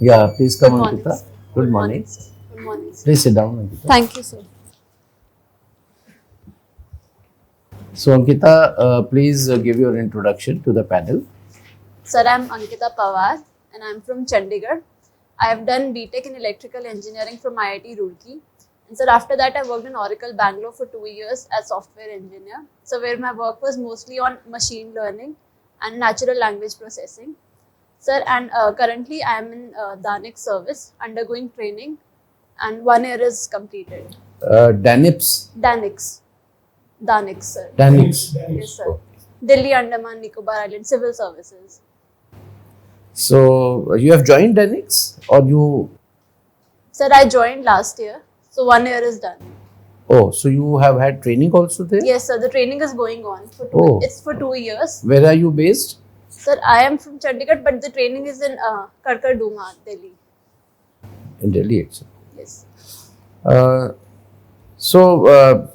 Yeah, please Good come, morning, Ankita. sir. Good morning. Sir. Good morning, sir. Please sit down, Ankita. Thank you, sir. So, Ankita, please give your introduction to the panel. Sir, I'm Ankita Puwar and I'm from Chandigarh. I have done BTech in Electrical Engineering from IIT Roorkee. And sir, after that, I worked in Oracle Bangalore for 2 years as software engineer. So, where my work was mostly on machine learning and natural language processing. Sir, and currently I am in Danik service undergoing training and 1 year is completed. Danips. Danix. Danix, sir. Danix. Yes, sir. Delhi, Andaman, Nicobar Island, Civil Services. So, you have joined Danix or you? Sir, I joined last year, so 1 year is done. Oh, so you have had training also there? Yes, sir. The training is going on for it's for 2 years. Where are you based? Sir, I am from Chandigarh, but the training is in Karkarduma, Delhi. In Delhi itself. Yes. So,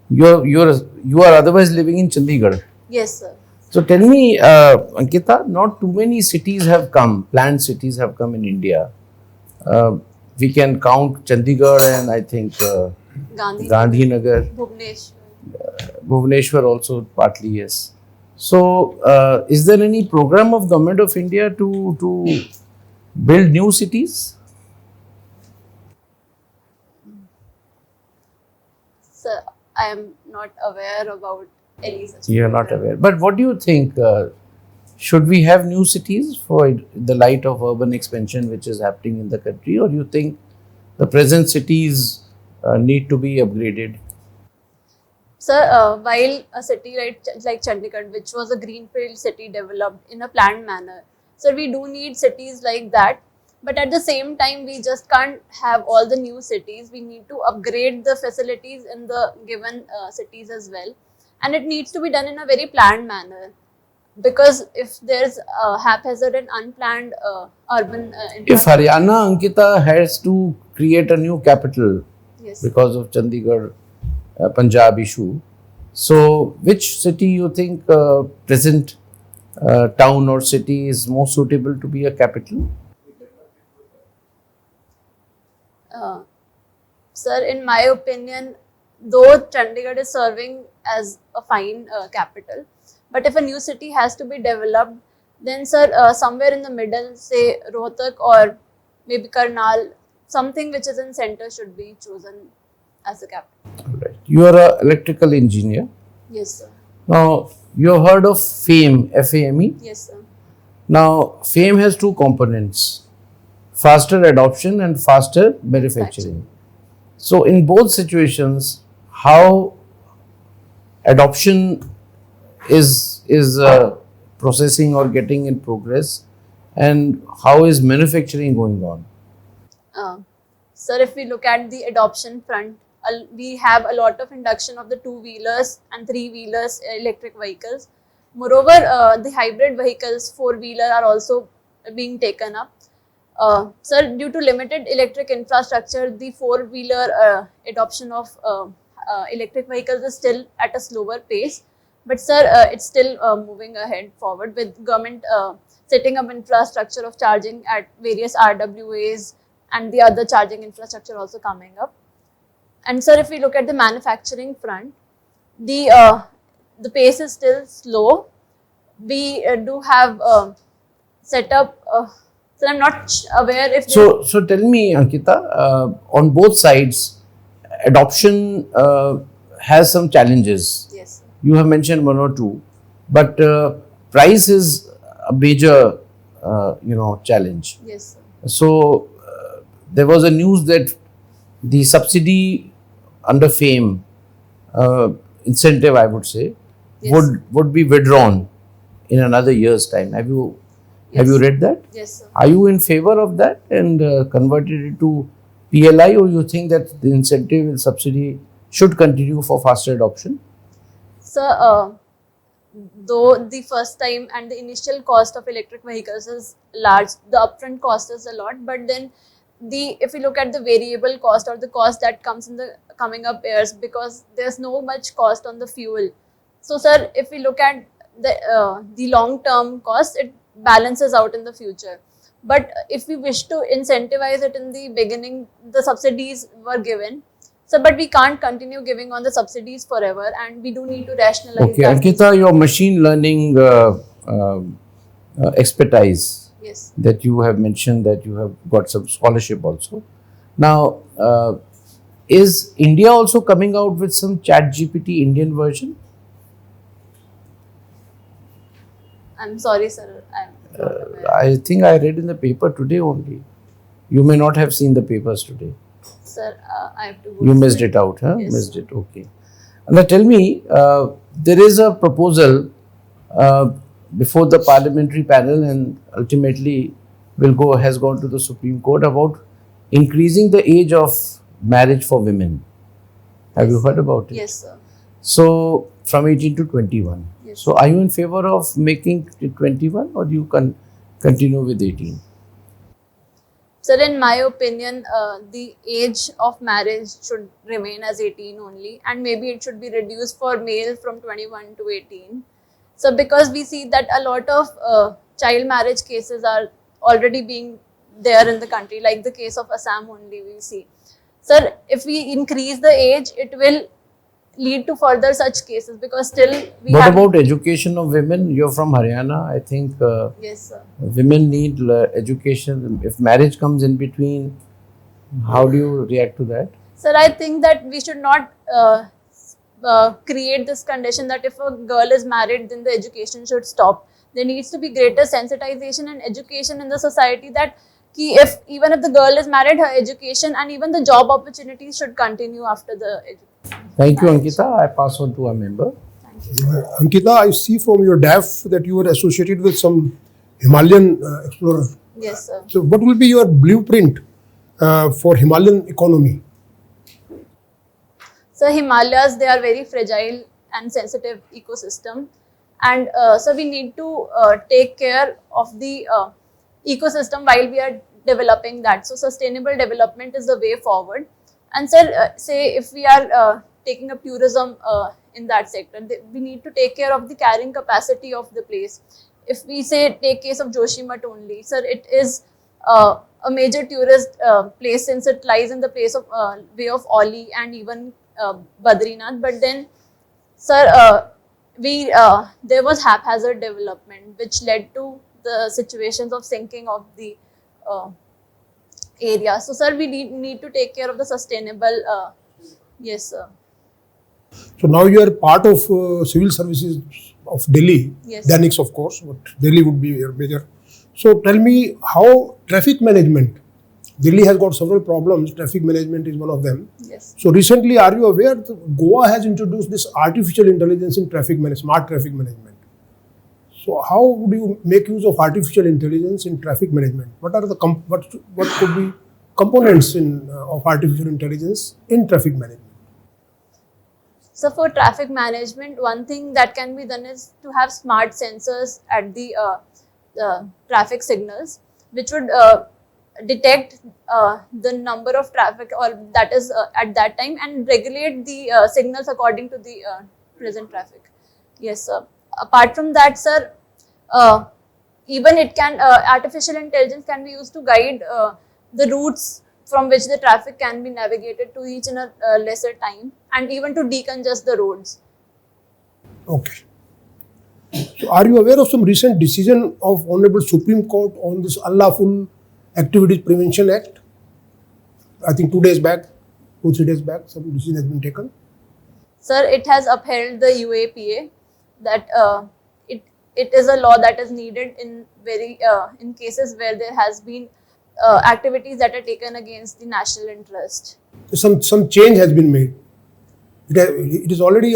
you are otherwise living in Chandigarh. Yes, sir. So tell me, Ankita, not too many cities have come, planned cities have come in India. We can count Chandigarh and I think Gandhinagar, Bhubaneswar. Bhubaneswar also partly, yes. So, is there any program of Government of India to build new cities? Sir, I am not aware about any such. You are not aware. But what do you think? Should we have new cities for the light of urban expansion which is happening in the country, or you think the present cities need to be upgraded? Sir, while a city like Chandigarh, which was a greenfield city developed in a planned manner, so we do need cities like that. But at the same time, we just can't have all the new cities. We need to upgrade the facilities in the given cities as well. And it needs to be done in a very planned manner. Because if there's haphazard and unplanned urban If Haryana, Ankita, has to create a new capital yes, because of Chandigarh, Punjab issue, so which city you think present town or city is more suitable to be a capital? Sir, in my opinion, though Chandigarh is serving as a fine capital, but if a new city has to be developed, then sir, somewhere in the middle, say Rohtak or maybe Karnal, something which is in center should be chosen as a capital. Right. You are an electrical engineer. Yes, sir. Now, you have heard of FAME, F-A-M-E? Yes, sir. Now, FAME has two components, faster adoption and faster manufacturing. So, in both situations, how adoption is processing or getting in progress, and how is manufacturing going on? Sir, if we look at the adoption front, we have a lot of induction of the two-wheelers and three-wheelers electric vehicles. Moreover, the hybrid vehicles, four-wheeler, are also being taken up. Sir, due to limited electric infrastructure, the four-wheeler adoption of electric vehicles is still at a slower pace. But sir, it's still moving ahead forward with government setting up infrastructure of charging at various RWAs and the other charging infrastructure also coming up. And sir, if we look at the manufacturing front, the pace is still slow. We do have set up. So I'm not aware if. So tell me, Ankita, on both sides, adoption has some challenges. Yes, sir. You have mentioned one or two, but price is a major, challenge. Yes, sir. So there was a news that the subsidy under FAME incentive, I would say, Yes. would be withdrawn in another year's time. Have you read that? Yes, sir. Are you in favor of that and converted it to PLI, or you think that the incentive and subsidy should continue for faster adoption? So, though the first time and the initial cost of electric vehicles is large, the upfront cost is a lot, but then if you look at the variable cost or the cost that comes in the coming up years, because there's no much cost on the fuel. So sir, if we look at the long term cost, it balances out in the future. But if we wish to incentivize it in the beginning, the subsidies were given. So, but we can't continue giving on the subsidies forever, and we do need to rationalize Okay, that. Ankita, your machine learning expertise Yes. that you have mentioned that you have got some scholarship also. Now, is India also coming out with some Chat GPT Indian version? I'm sorry, sir. I'm not aware. I think I read in the paper today only. You may not have seen the papers today. Sir, I have to go. You through missed it out, huh? Yes. Missed it. Okay. Now tell me, there is a proposal uh, before the parliamentary panel, and ultimately has gone to the Supreme Court about increasing the age of marriage for women. Have you heard about it? Yes, sir. So from 18 to 21. Yes. So are you in favor of making it 21, or do you continue with 18? Sir, in my opinion, the age of marriage should remain as 18 only, and maybe it should be reduced for male from 21 to 18. So, because we see that a lot of child marriage cases are already being there in the country, like the case of Assam only we see. Sir, if we increase the age, it will lead to further such cases, because still we What have. about education of women? You're from Haryana. I think Yes, sir. women need education. If marriage comes in between, how do you react to that? Sir, I think that we should not create this condition that if a girl is married, then the education should stop. There needs to be greater sensitization and education in the society that if even if the girl is married, her education and even the job opportunities should continue after the education. Thank you, Ankita. I pass on to a member. Thank you. Ankita, I see from your DAF that you were associated with some Himalayan explorer. Yes, sir. So, what will be your blueprint for Himalayan economy? So Himalayas, they are very fragile and sensitive ecosystem, and so we need to take care of the ecosystem while we are developing that. So sustainable development is the way forward. And sir, say if we are taking up tourism in that sector, we need to take care of the carrying capacity of the place. If we say take case of Joshimath only, sir, it is a major tourist place since it lies in the place of way of Oli and even Badrinath. But then, sir, there was haphazard development which led to the situations of sinking of the area. So, sir, we need to take care of the sustainable. Yes, sir. So now you are part of civil services of Delhi, Yes. Danix of course, but Delhi would be your major. So tell me how traffic management. Delhi has got several problems. Traffic management is one of them. Yes. So recently, are you aware that Goa has introduced this artificial intelligence in traffic management, smart traffic management? So how would you make use of artificial intelligence in traffic management? What are the what could be components of artificial intelligence in traffic management? So for traffic management, one thing that can be done is to have smart sensors at the traffic signals, which would detect the number of traffic or that is at that time and regulate the signals according to the present traffic. Yes, sir. Apart from that, sir, even it can artificial intelligence can be used to guide the routes from which the traffic can be navigated to reach in a lesser time, and even to decongest the roads. Okay. So are you aware of some recent decision of Honorable Supreme Court on this Unlawful Activities Prevention Act? I think 2 days back, 2-3 days back, some decision has been taken. Sir, it has upheld the UAPA that it is a law that is needed in in cases where there has been activities that are taken against the national interest. Some change has been made. It is already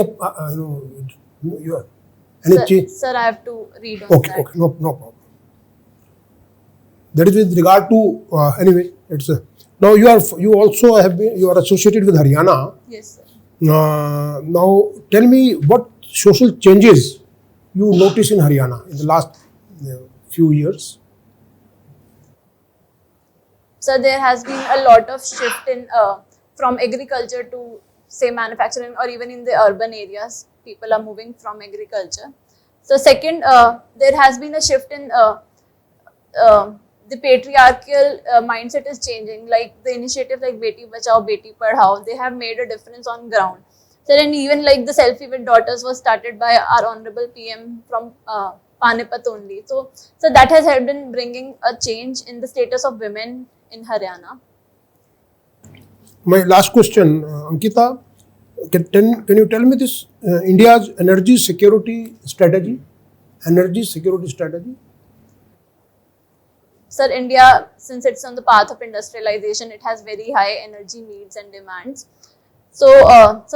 change. Sir, I have to read on Okay, that. okay, no problem. That is with regard to anyway. It's now you are associated with Haryana. Yes, sir. Now tell me what social changes you notice in Haryana in the last few years. So there has been a lot of shift in from agriculture to say manufacturing, or even in the urban areas, people are moving from agriculture. So second, there has been a shift in the patriarchal mindset is changing. Like the initiative like Beti Bachao, Beti Padhao, they have made a difference on ground. So then even like the selfie with daughters was started by our honorable PM from Panipat only. So that has helped in bringing a change in the status of women in Haryana. My last question, Ankita, can you tell me this India's energy security strategy? Energy security strategy? Sir, India, since it's on the path of industrialization, it has very high energy needs and demands. So,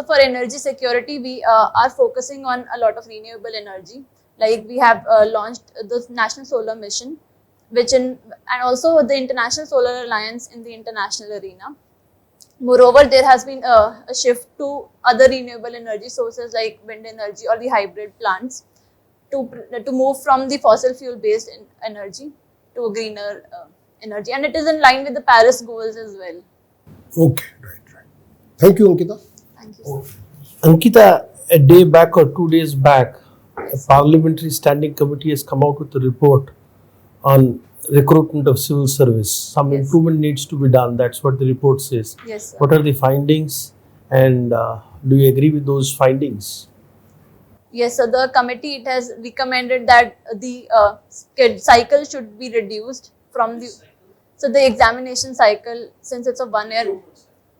for energy security, we are focusing on a lot of renewable energy. Like we have launched the National Solar Mission, and also the International Solar Alliance in the international arena. Moreover, there has been a shift to other renewable energy sources like wind energy or the hybrid plants to move from the fossil fuel based energy to a greener energy, and it is in line with the Paris goals as well. Okay, right. Thank you, Ankita. Thank you, sir. Ankita, a day back or 2 days back, a parliamentary standing committee has come out with a report on recruitment of civil service. Some Yes. improvement needs to be done. That's what the report says. Yes, sir. What are the findings, and do you agree with those findings? Yes, so the committee, it has recommended that the cycle should be reduced from the examination cycle, since it's a 1 year.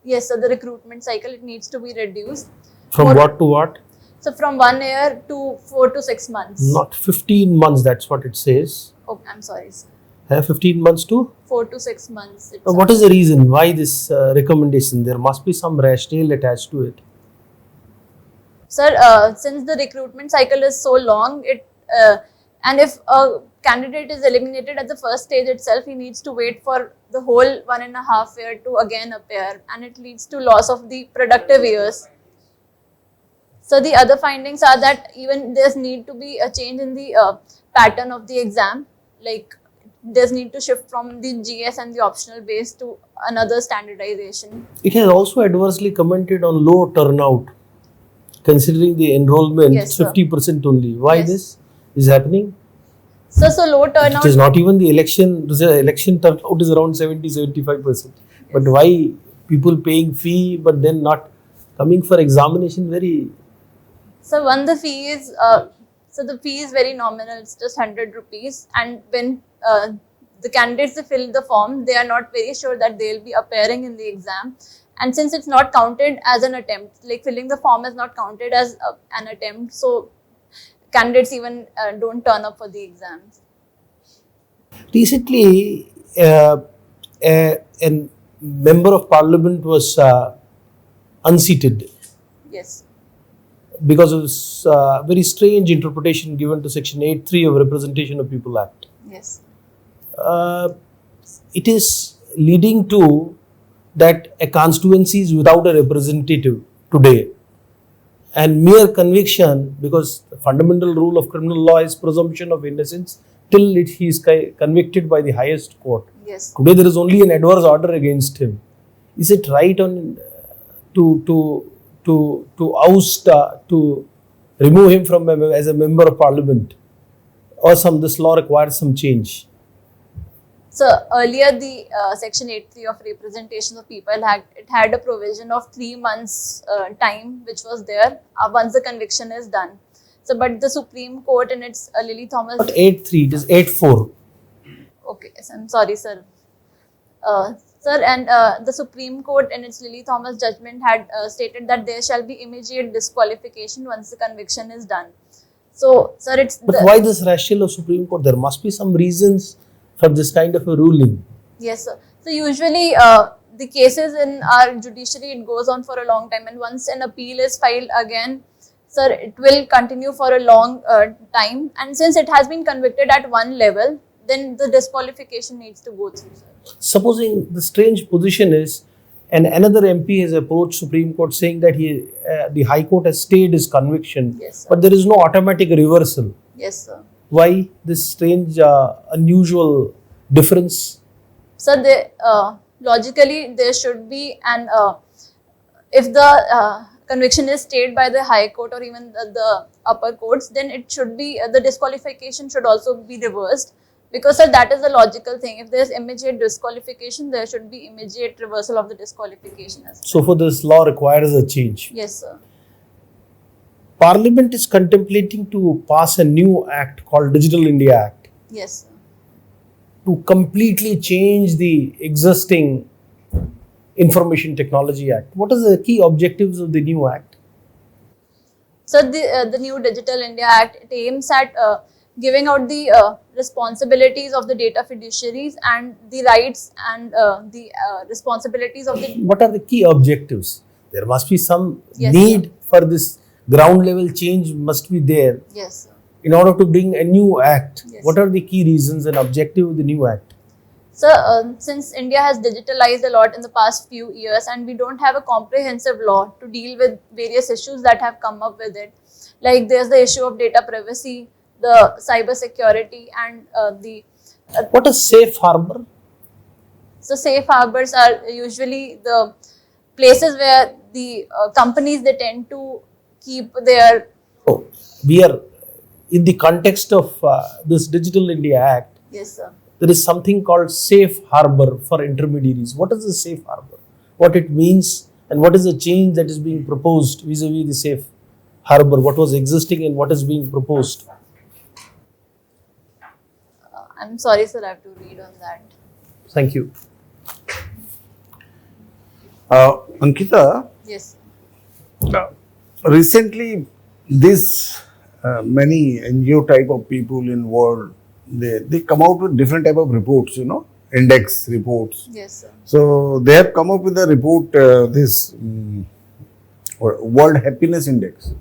Yes, so the recruitment cycle, it needs to be reduced. From what to what? So from 1 year to 4 to 6 months. Not 15 months, that's what it says. Oh, I'm sorry, sir. 15 months to? 4 to 6 months. What is the reason? Why this recommendation? There must be some rationale attached to it. Sir, since the recruitment cycle is so long, and if a candidate is eliminated at the first stage itself, he needs to wait for the whole 1.5 year to again appear, and it leads to loss of the productive years. So the other findings are that even there's need to be a change in the pattern of the exam. Like there's need to shift from the GS and the optional base to another standardization. It has also adversely commented on low turnout, considering the enrollment. Yes, sir. 50% only. Why Yes. this is happening? So low turnout. It is not even the election. The election turnout is around 70-75%. But why people paying fee but then not coming for examination? Very. So the fee is the fee is very nominal. It's just 100 rupees, and when the candidates, they fill the form, they are not very sure that they'll be appearing in the exam. And since it's not counted as an attempt, like filling the form is not counted as an attempt, so candidates even don't turn up for the exams. Recently, a member of parliament was unseated Yes. because of this very strange interpretation given to Section 8(3) of Representation of People Act. Yes. It is leading to that a constituency is without a representative today, and mere conviction, because the fundamental rule of criminal law is presumption of innocence till he is convicted by the highest court. Yes. Today there is only an adverse order against him. Is it right on to oust, to remove him from as a member of parliament, or this law requires some change? So earlier the Section 8(3) of Representation of People Act, it had a provision of 3 months time, which was there once the conviction is done. So but the Supreme Court in its Lily Thomas. Not 8(3), it is 8(4). Okay, yes, I'm sorry, sir. Sir, and the Supreme Court in its Lily Thomas judgment had stated that there shall be immediate disqualification once the conviction is done. So, sir, it's. But why this rationale of Supreme Court? There must be some reasons for this kind of a ruling. Yes, sir. So usually the cases in our judiciary, it goes on for a long time, and once an appeal is filed again, sir, it will continue for a long time. And since it has been convicted at one level, then the disqualification needs to go through, sir. Supposing the strange position is, and another MP has approached Supreme Court saying that the High Court has stayed his conviction, Yes, sir. but there is no automatic reversal. Yes, sir. Why this strange, unusual difference? So logically there should be an if the conviction is stayed by the High Court or even the upper courts, then it should be the disqualification should also be reversed. Because sir, that is the logical thing. If there is immediate disqualification, there should be immediate reversal of the disqualification as well. So for this law requires a change. Yes, sir. Parliament is contemplating to pass a new act called Digital India Act Yes, sir. to completely change the existing Information Technology Act. What are the key objectives of the new act? So the new Digital India Act, it aims at giving out the responsibilities of the data fiduciaries and the rights and the responsibilities of the. What are the key objectives? There must be some Yes, need for this ground level change must be there Yes, sir. in order to bring a new act. Yes. What are the key reasons and objective of the new act? So, since India has digitalized a lot in the past few years and we don't have a comprehensive law to deal with various issues that have come up with it, like there's the issue of data privacy, the cyber security and What is safe harbor? so safe harbors are usually the places where the companies, they tend to keep their. Oh, we are in the context of this Digital India Act. Yes, sir. There is something called safe harbor for intermediaries. What is the safe harbor? What it means and what is the change that is being proposed vis-a-vis the safe harbor? What was existing and what is being proposed? I'm sorry, sir, I have to read on that. Thank you. Ankita, Yes. recently this many NGO type of people in world, they come out with different type of reports, index reports. Yes, sir. So they have come up with a report, this World Happiness Index.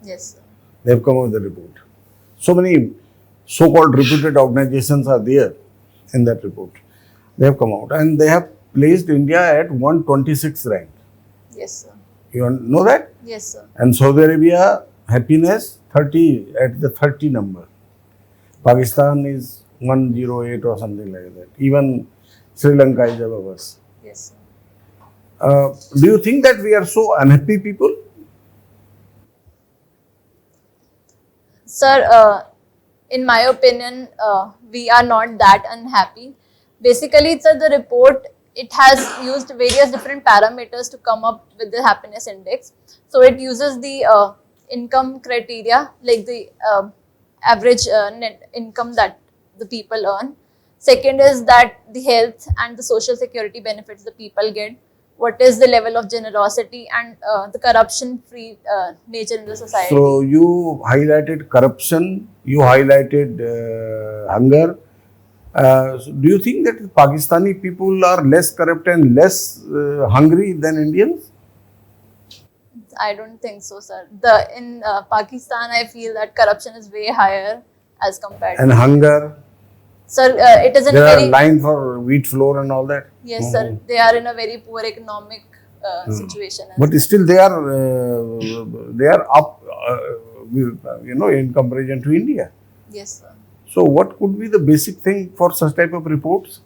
Yes, sir. They have come up with a report. So many so-called reputed organizations are there in that report. They have come out and they have placed India at 126th rank. Yes, sir. You know that? Yes, sir. And Saudi Arabia, happiness 30 at the 30 number. Pakistan is 108 or something like that. Even Sri Lanka is above us. Yes, sir. Do you think that we are so unhappy people? Sir, in my opinion, we are not that unhappy. Basically, it's the report, it has used various different parameters to come up with the happiness index. So it uses the income criteria, like the average net income that the people earn. Second is that the health and the social security benefits the people get. What is the level of generosity and the corruption-free nature in the society. So you highlighted corruption, you highlighted hunger. So do you think that Pakistani people are less corrupt and less hungry than Indians? I don't think so, sir. In Pakistan, I feel that corruption is way higher as compared. And hunger? Sir, it is in There are very. line for wheat flour and all that. Yes, sir. They are in a very poor economic situation. as But well. still they are up, in comparison to India. Yes, sir. So what could be the basic thing for such type of reports?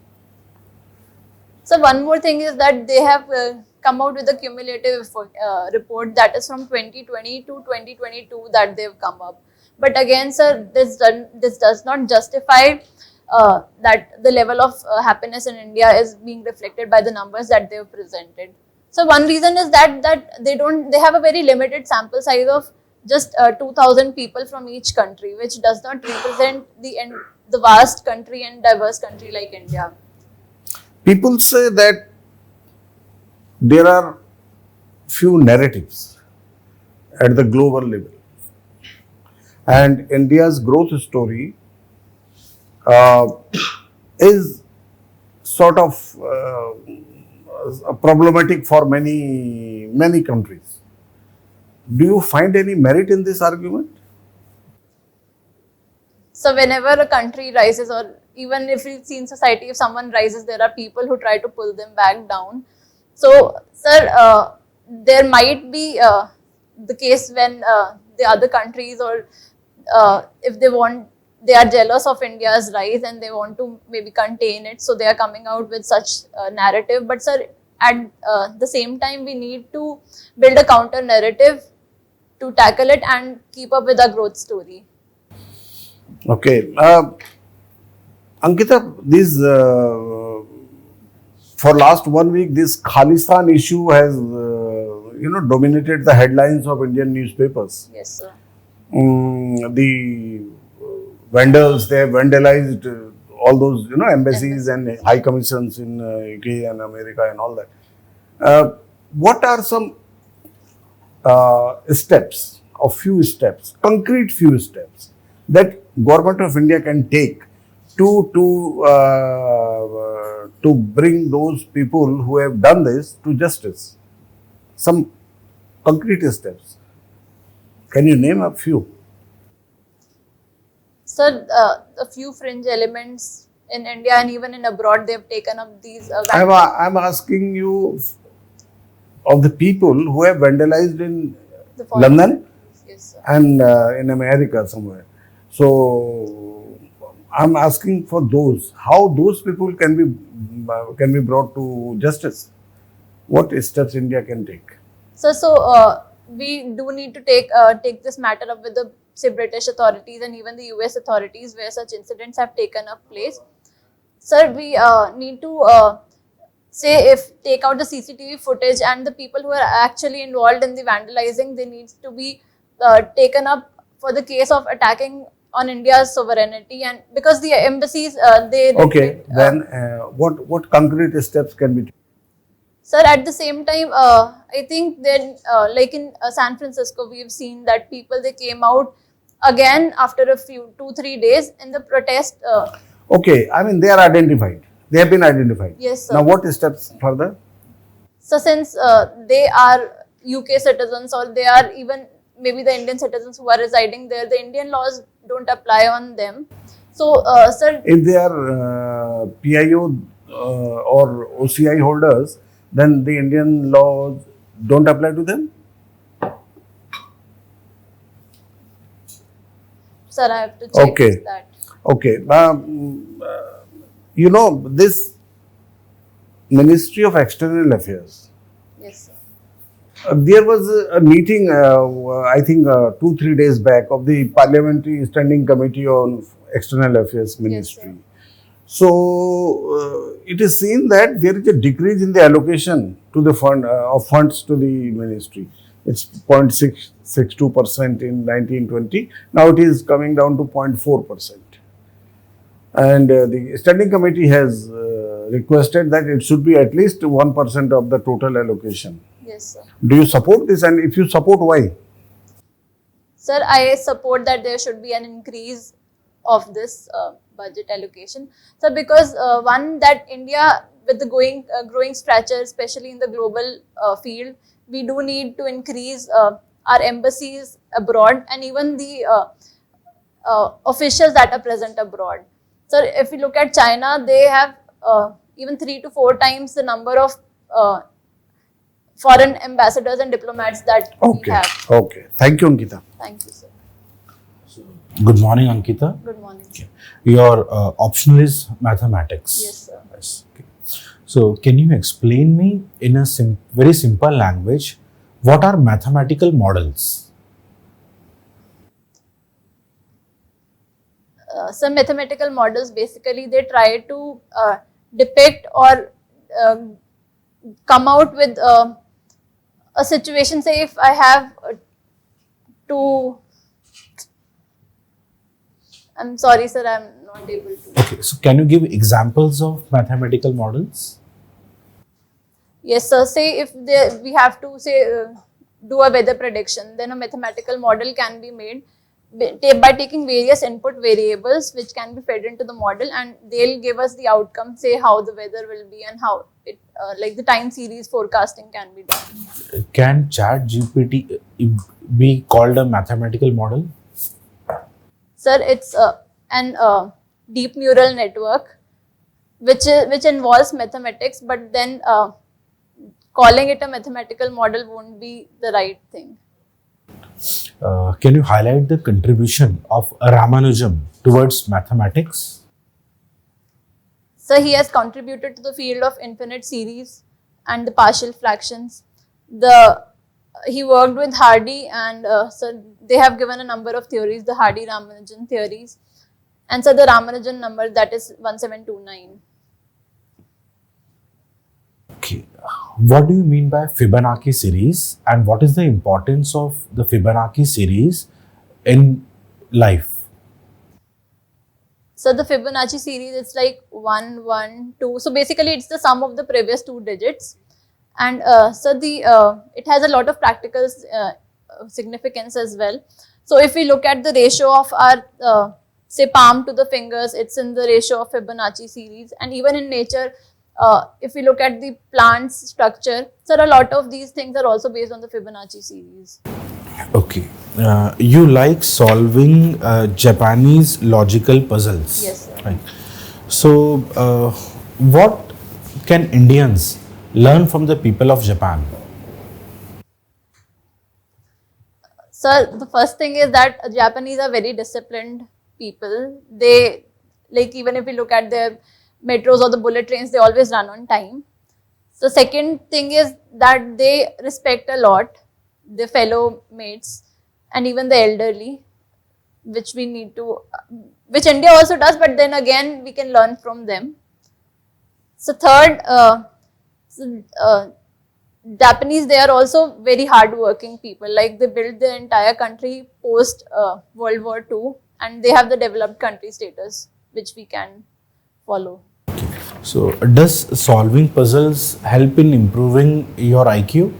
So one more thing is that they have come out with a cumulative report that is from 2020 to 2022 that they've come up. But again, sir, this does not justify that the level of happiness in India is being reflected by the numbers that they've presented. So one reason is that they have a very limited sample size of just 2,000 people from each country, which does not represent the vast country and diverse country like India. People say that there are few narratives at the global level, and India's growth story is sort of problematic for many countries. Do you find any merit in this argument? So whenever a country rises, or even if we see in society, if someone rises, there are people who try to pull them back down. So, sir, there might be the case when the other countries, or if they are jealous of India's rise and they want to maybe contain it, so they are coming out with such narrative. But sir, at the same time, we need to build a counter narrative to tackle it and keep up with our growth story. Okay. Ankita, this for last 1 week, this Khalistan issue has dominated the headlines of Indian newspapers. Yes, sir. The vandals, they have vandalized all those embassies and high commissions in UK and America and all that. What are some steps, a few steps, concrete few steps that government of India can take to bring those people who have done this to justice? Some concrete steps. Can you name a few? Sir, a few fringe elements in India and even in abroad, they have taken up these. I'm asking you of the people who have vandalized in The foreign London countries. Yes, sir. and in America somewhere. So I'm asking for those. How those people can be brought to justice? What steps India can take? So we do need to take this matter up with the say British authorities and even the US authorities where such incidents have taken up place. Sir, we need to say if take out the CCTV footage and the people who are actually involved in the vandalizing, they need to be taken up for the case of attacking on India's sovereignty, and because the embassies they Okay, then what concrete steps can be taken? Sir, at the same time, I think then, like in San Francisco, we've seen that people they came out again after a few 2-3 days in the protest. Okay, I mean they are identified. They have been identified. Yes, sir. Now what steps further? So since they are UK citizens or they are even maybe the Indian citizens who are residing there, the Indian laws don't apply on them. So, sir, If they are PIO or OCI holders, then the Indian laws don't apply to them? sir, I have to check Okay. that. Okay. This Ministry of External Affairs, Yes, sir. there was a meeting, I think 2-3 days back, of the Parliamentary Standing Committee on External Affairs Ministry. So it is seen that there is a decrease in the allocation to the fund of funds to the ministry. It's 0.662% in 1920. Now it is coming down to 0.4%. And the standing committee has requested that it should be at least 1% of the total allocation. Yes, sir. Do you support this? And if you support, why? Sir, I support that there should be an increase of this budget allocation. So, because one that India with the growing stature, especially in the global field, we do need to increase our embassies abroad and even the officials that are present abroad. So, if we look at China, they have even 3 to 4 times the number of foreign ambassadors and diplomats that we Okay. have. Okay. Thank you, Ankita. Thank you, sir. Good morning, Ankita. Good morning. Sir. Your optional is mathematics. Yes, sir. Yes. Okay. So, can you explain me in a very simple language what are mathematical models? Some mathematical models basically they try to depict or come out with a situation. Say if I have two, I'm sorry, sir, I'm not able to. Okay. So, can you give examples of mathematical models? Yes, sir. Say if we have to say do a weather prediction, then a mathematical model can be made by taking various input variables which can be fed into the model, and they'll give us the outcome, say how the weather will be and how it like the time series forecasting can be done. Can ChatGPT be called a mathematical model? Sir, it's an deep neural network which involves mathematics, but then calling it a mathematical model won't be the right thing. Can you highlight the contribution of Ramanujan towards mathematics? So he has contributed to the field of infinite series and the partial fractions. He worked with Hardy, and so they have given a number of theories, the Hardy-Ramanujan theories. And so the Ramanujan number, that is 1729. Okay. What do you mean by Fibonacci series, and what is the importance of the Fibonacci series in life? So the Fibonacci series, it's like 1, 1, 2. So basically it's the sum of the previous 2 digits. And it has a lot of practical significance as well. So if we look at the ratio of our say palm to the fingers, it's in the ratio of Fibonacci series. And even in nature, if we look at the plant's structure, so a lot of these things are also based on the Fibonacci series. Okay. You like solving Japanese logical puzzles. Yes, sir. Right. So, what can Indians learn from the people of Japan? Sir, the first thing is that Japanese are very disciplined people. They, like, even if we look at their metros or the bullet trains, they always run on time. So second thing is that they respect a lot their fellow mates and even the elderly, which we need to, which India also does, but then again we can learn from them. So third, Japanese, they are also very hard-working people. Like, they built the entire country post World War II, and they have the developed country status, which we can follow. So, does solving puzzles help in improving your IQ?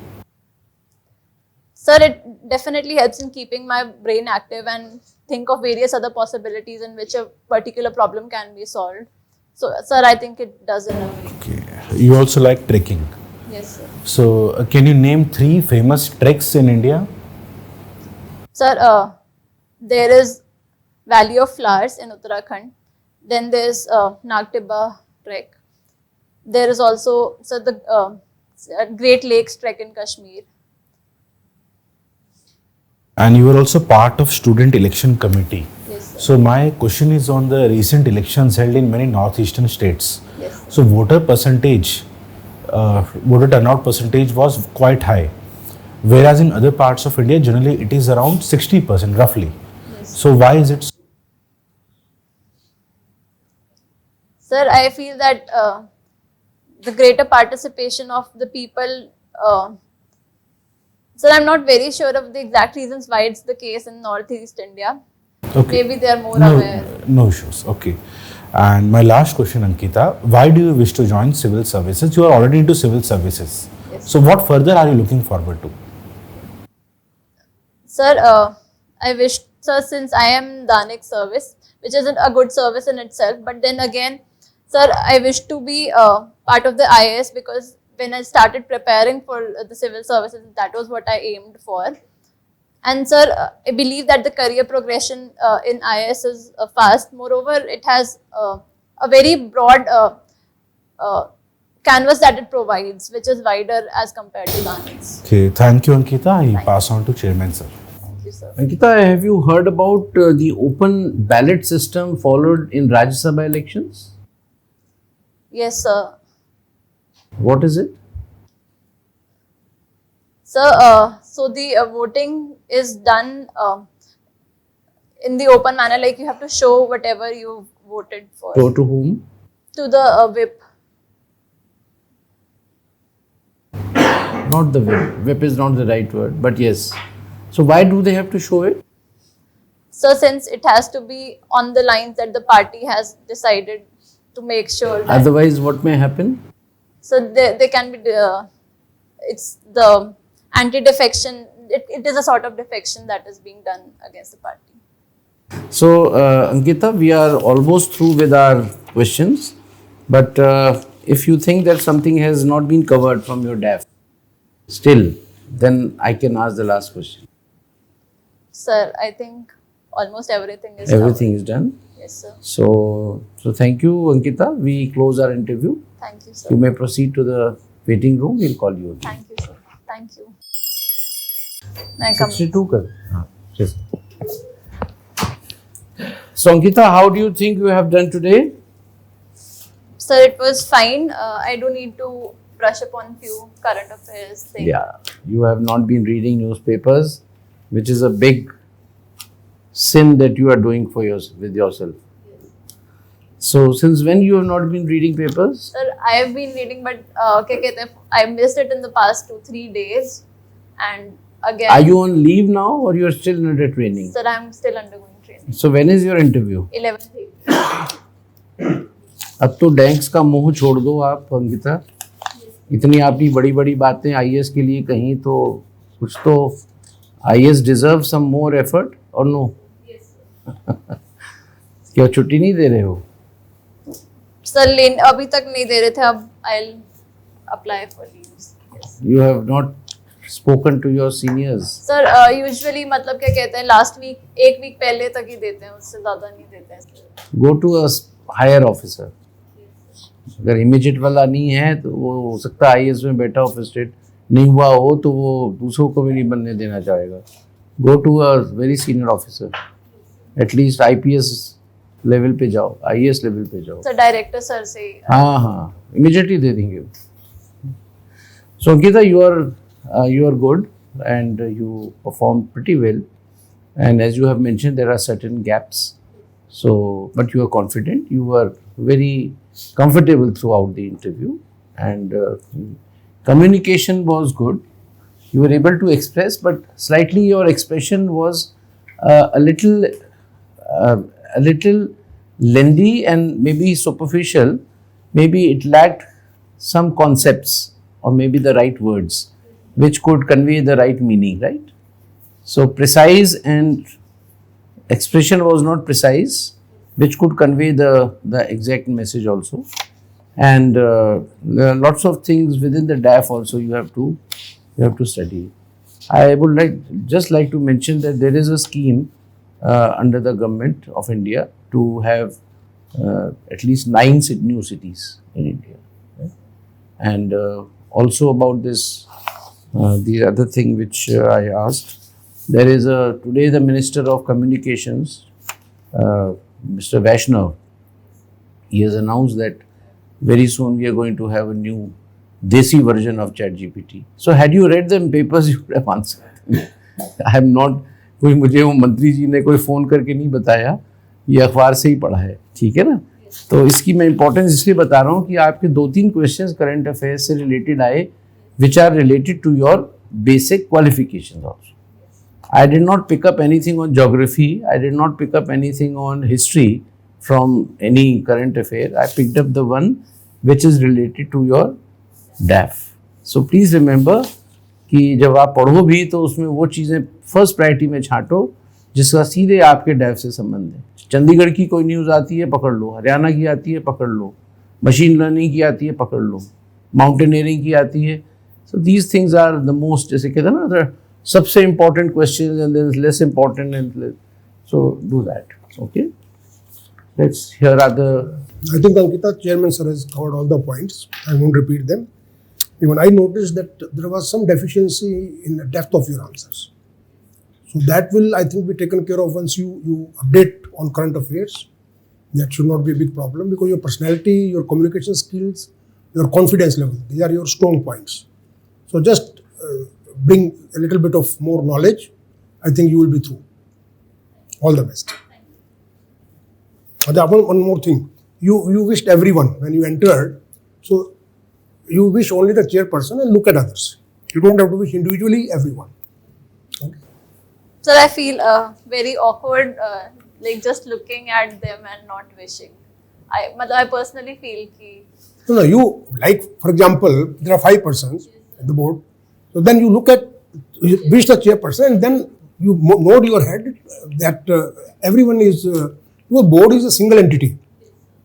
Sir, it definitely helps in keeping my brain active and think of various other possibilities in which a particular problem can be solved. So, sir, I think it does in a way. Okay. You also like trekking. Yes, sir. So, can you name 3 famous treks in India? Sir, there is Valley of Flowers in Uttarakhand. Then there is Nagtiba trek. There is also the Great Lakes trek in Kashmir. And you were also part of student election committee. Yes, sir. So my question is on the recent elections held in many northeastern states. Yes. So voter turnout percentage was quite high, whereas in other parts of India generally it is around 60% roughly. Yes. So why is it? Sir, I feel that the greater participation of the people, sir, I'm not very sure of the exact reasons why it's the case in Northeast India. Okay. Maybe they are more aware. No issues. Okay. And my last question, Ankita, why do you wish to join civil services? You are already into civil services. Yes. So what further are you looking forward to? Sir, I wish, sir, since I am Danik service, which isn't a good service in itself, but then again, sir, I wish to be part of the IAS, because when I started preparing for the civil services, that was what I aimed for. And sir, I believe that the career progression in IAS is fast. Moreover, it has a very broad canvas that it provides, which is wider as compared to Danik's. Okay, thank you, Ankita. I Thank pass on to Chairman, sir. Thank you, sir. Ankita, have you heard about the open ballot system followed in Rajya Sabha elections? Yes, sir. What is it? Sir, so the voting is done in the open manner, like you have to show whatever you voted for To whom? to the whip. Not the whip. Whip is not the right word, but yes. So why do they have to show it? So since it has to be on the lines that the party has decided to make sure that, Otherwise, what may happen? so they can be, it's the anti-defection, it is a sort of defection that is being done against the party. So, Ankita, we are almost through with our questions. But if you think that something has not been covered from your DAF still, then I can ask the last question. Sir, I think almost everything is Everything is done. covered. Yes, sir. So thank you, Ankita. We close our interview. Thank you, sir. You may proceed to the waiting room. We'll call you again. Thank you, sir. Thank you. May I come? 62 kar. Yes. So Ankita, how do you think you have done today? Sir, it was fine. I do need to brush upon few current affairs things. Yeah, you have not been reading newspapers, which is a big sin that you are doing for with yourself. So since when you have not been reading papers? Sir, I have been reading, but क्या कहते हैं, I missed it in the past 2-3 days, and again. Are you on leave now or you are still under training? Sir, I'm still undergoing training. So when is your interview? 11th April. अब तो डैंक्स का मुंह छोड़ दो आप अंकिता, इतनी आपकी बड़ी बड़ी बातें आईएएस के लिए कहीं, तो कुछ तो आईएएस डिजर्व सम मोर एफर्ट और नो? क्या छुट्टी नहीं दे रहे हो? सर अभी तक नहीं दे रहे थे, अब I'll apply for leaves. Yes. You have not spoken to your seniors? Sir usually मतलब क्या कहते हैं, लास्ट वीक 1 वीक पहले तक ही देते हैं, उससे ज़्यादा नहीं देते हैं. Go to a higher officer. अगर इमीडिएट वाला नहीं है तो वो हो सकता है आईएएस में बैठा हो, स्टेट नहीं हुआ हो तो वो दूसरों को भी नहीं बनने देना चाहेगा. Go to a very senior officer, at least IPS level पे जाओ, आईएएस लेवल पे जाओ. सर डायरेक्टर सर से. हाँ, इमीडिएटली दे देंगे. सो Ankita, you are good and you performed pretty well, and as you have mentioned there are certain gaps, so but you are confident, you were very comfortable throughout the interview, and communication was good, you were able to express, but slightly your expression was a little lengthy and maybe superficial, maybe it lacked some concepts or maybe the right words which could convey the right meaning, right? So precise and expression was not precise, which could convey the exact message also. And there are lots of things within the DAF also you have to study. I would just like to mention that there is a scheme under the government of India to have at least 9 new cities in India. Right? And also about this, the other thing which I asked, there is today the Minister of Communications, Mr. Vaishnav, he has announced that very soon we are going to have a new Desi version of ChatGPT. So had you read the papers, you would have answered. I am not, कोई मुझे वो मंत्री जी ने कोई phone करके नहीं बताया, ये अखबार से ही पढ़ा है, ठीक है ना? तो इसकी मैं इम्पोर्टेंस इसलिए बता रहा हूँ कि आपके 2-3 क्वेश्चंस करंट अफेयर्स से रिलेटेड आए, which are related to your basic qualifications also. I did not pick up anything on geography, I did not pick up anything on history from any current affair. I picked up the one which is related to your DAF. So please remember कि जब आप पढ़ो भी तो उसमें वो चीज़ें first priority में छांटो जिसका सीधे आपके डैफ से संबंध है. चंडीगढ़ की कोई न्यूज़ आती है पकड़ लो, हरियाणा की आती है पकड़ लो, मशीन लर्निंग की आती है पकड़ लो, माउंटेनियरिंग की आती है. So these things are the most, जैसे कहते हैं ना, सबसे important question and then less important, and so do that. Okay, let's here are the. I think Ankita, Chairman sir has covered all the points. I won't repeat them. Even I noticed that there was some deficiency in the depth of your answers. So that will, I think, be taken care of once you update on current affairs. That should not be a big problem because your personality, your communication skills, your confidence level, these are your strong points. So just bring a little bit of more knowledge. I think you will be through. All the best. One more thing. You wished everyone when you entered. So you wish only the chairperson and look at others. You don't have to wish individually everyone. Okay. Sir, I feel very awkward, like just looking at them and not wishing. I personally feel कि. No, you, like for example, there are 5 persons at the board. So then you look at, you wish the chairperson, and then you nod your head that everyone is, your board is a single entity.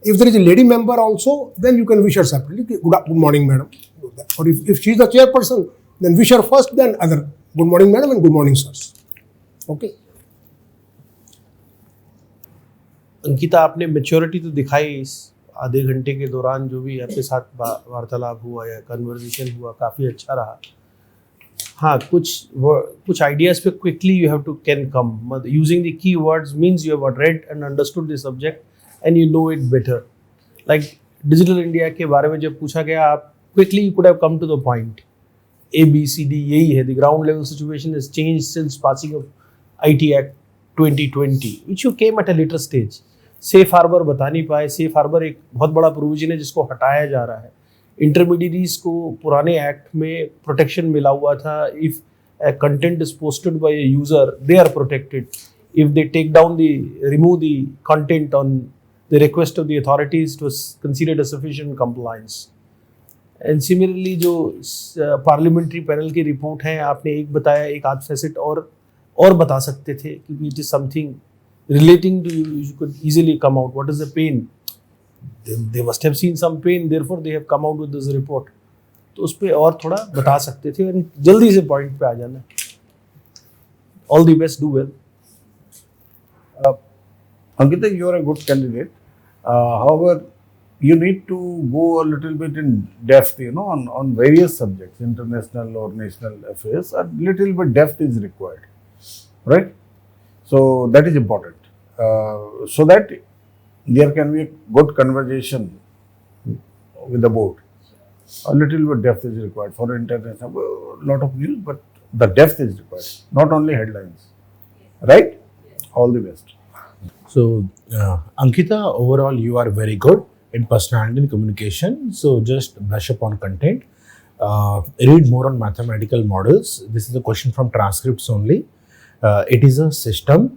If there is a lady member also, then you can wish her separately. Good morning, madam. Or if she is the chairperson, then wish her first, then other. Good morning, madam, and good morning, sirs. Okay. Ankita, आपने maturity तो दिखाई इस आधे घंटे के दौरान, जो भी आपके साथ वार्तालाप हुआ या कन्वर्सेशन हुआ, काफ़ी अच्छा रहा. हाँ, कुछ आइडियाज़ पे quickly you have to can come. Using the key words means you have read and understood the subject and you know it better. Like digital India के बारे में जब पूछा गया, आप quickly you could have come to the point. A, B, C, D, यही है. The ground level situation has changed since passing of IT Act 2020, which you came at a later stage. Safe harbour बता नहीं पाए। Safe harbour एक बहुत बड़ा provision है जिसको हटाया जा रहा है। इंटरमीडियरीज को पुराने एक्ट में प्रोटेक्शन मिला हुआ था। If a content is posted by a user, they are protected. If they remove the content on the request of the authorities, it was considered a sufficient compliance. And similarly, जो parliamentary panel की report है, आपने एक बताया, एक आध facet और बता सकते थे, क्योंकि it is something relating to you could easily come out. What is the pain? They must have seen some pain, therefore they have come out with this report. तो उस पर और थोड़ा बता सकते थे और जल्दी से पॉइंट पे आ जाना। All the best, do well. Ankita, you are a good candidate. However, you need to go a little bit in depth, on various subjects, international or national affairs. A little bit depth is required, right? So that is important, so that there can be a good conversation with the board. A little bit depth is required for international. A lot of news, but the depth is required, not only headlines, right? All the best. So, Ankita, overall, you are very good in personality and communication. So, just brush up on content. Read more on mathematical models. This is a question from transcripts only. It is a system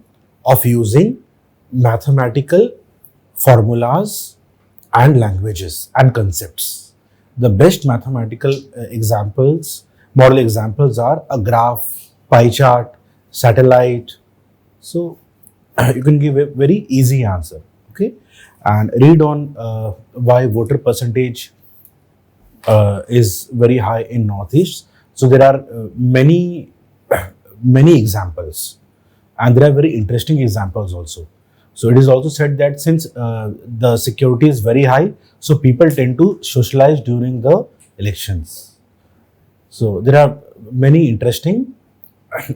of using mathematical formulas and languages and concepts. The best mathematical model examples are a graph, pie chart, satellite. So, you can give a very easy answer, okay? And read on why voter percentage is very high in Northeast. So, there are many examples, and there are very interesting examples also. So it is also said that since the security is very high, so people tend to socialize during the elections. So there are many interesting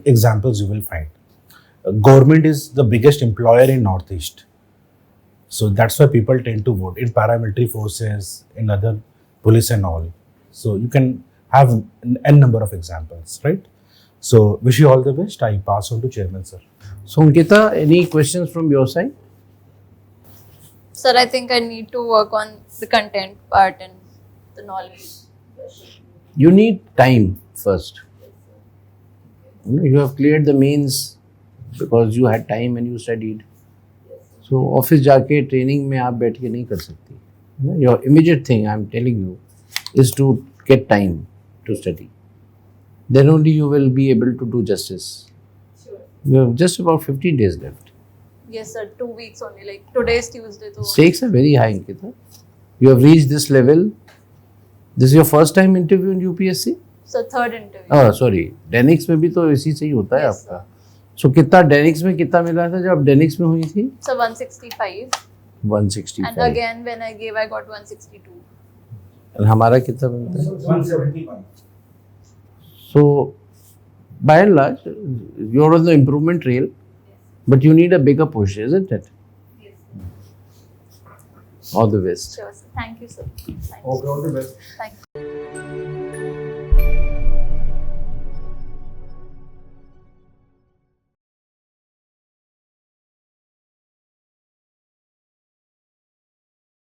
examples you will find. Government is the biggest employer in Northeast. So that's why people tend to vote in paramilitary forces, in other police and all. So you can have n number of examples, right? So wish you all the best. I pass on to Chairman, sir. So, Ankita, any questions from your side? Sir, I think I need to work on the content part and the knowledge. You need time first. You have cleared the mains because you had time and you studied. So, office जाके training में आप बैठ के नहीं कर सकती. Your immediate thing, I am telling you, is to get time to study. Then only you will be able to do justice. You have just about 15 days left. Yes, sir. 2 weeks only. Like today is Tuesday. Stakes are very high, Ankita. You have reached this level. This is your first time interview in UPSC? So third interview. Oh, sorry. Denics में भी तो इसी से ही होता है Yes, आपका. So कितना Denics में कितना मिला था जब Denics में हुई थी? So 165. 165. And again when I gave, I got 162. And हमारा कितना बनता है? 171. So by and large, you're on the improvement trail, but you need a bigger push, isn't it? Yes. All the best. Sure, sir. Thank you, sir. Thank you. Okay, all the best. Thank you.